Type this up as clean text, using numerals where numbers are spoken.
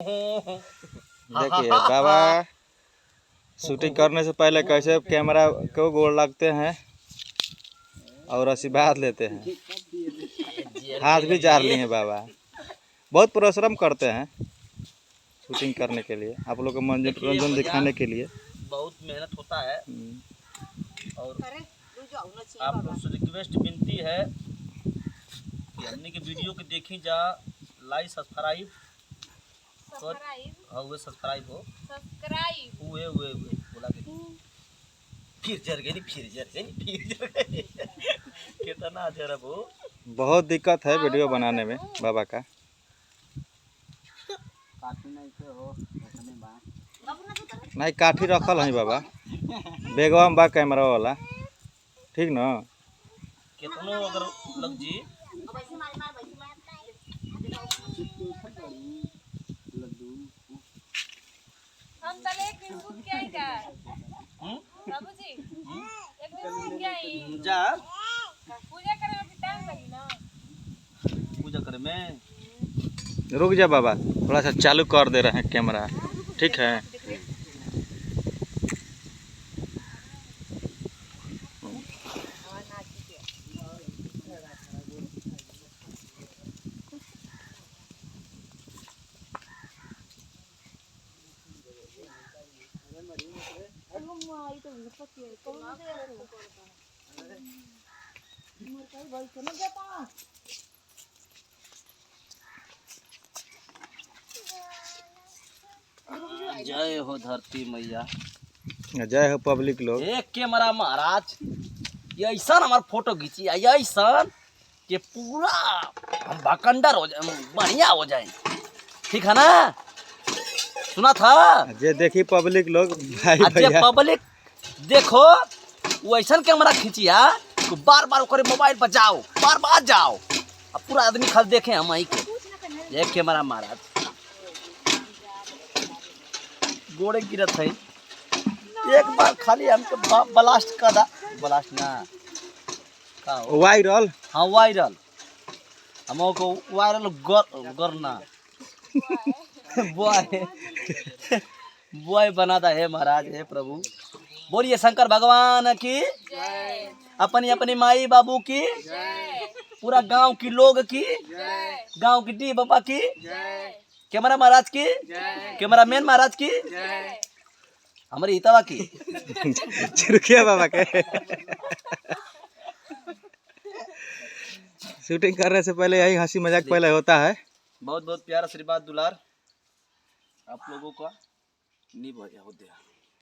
देखिए बाबा शूटिंग करने से पहले कैसे कैमरा को गोड़ लगते हैं और आशीर्वाद लेते हैं। हाथ भी जार लिए हैं बाबा। बहुत परिश्रम करते हैं शूटिंग करने के लिए, आप लोग को मनोरंजन दिखाने के लिए बहुत मेहनत होता है। और आप लोग से रिक्वेस्ट विनती है कि हमने के वीडियो के देखी जा, लाइक सब्सक्राइब हाँ हुए सब्सक्राइब हो हुए बोला के फिर जर गई कितना जरा वो बहुत दिक्कत है वीडियो बनाने में बाबा का। नहीं काठी रखल है बाबा, बेगवा में बा कैमरा वाला, ठीक न। कितनो अगर लग जी हम तले एक दिन सूत के आई का बाबूजी एक दिन सूत के आई जा पूजा करे में टाइम लगी ना। पूजा करे में रुक जा बाबा, थोड़ा सा चालू कर दे रहे हैं कैमरा, ठीक है। जय हो धरती मैया, जय हो पब्लिक लोग। एक कैमरा महाराज ऐसा हमार फोटो खींची ऐसा कि पूरा हम भकंडर हो जाए, बढ़िया हो जाए, ठीक है ना। सुना था जे देखी पब्लिक लोग भाई भैया पब्लिक देखो वो ऐसा कैमरा खींचिया तो बार बार करे मोबाइल पर जाओ, बार बार जाओ, अब पूरा आदमी खाल देखे हम आई के एक कैमरा महाराज गोड़े गिरत है। एक बार खाली हमको ब्लास्ट कर दा, ब्लास्ट ना का वायरल, हाँ वायरल, हमको वायरल करना बॉय बॉय बना दा है महाराज। है प्रभु, बोलिए शंकर भगवान की, अपनी अपनी माई बाबू की, पूरा गांव की लोग की, गांव की डी बाबा की, कैमरा महाराज की, कैमरा मैन महाराज की, हमारी हितवा की चिरुकिया बाबा के। शूटिंग करने से पहले यही हंसी मजाक पहले होता है। बहुत बहुत प्यार आशीर्वाद दुलार आप लोगों का निभ हो दिया।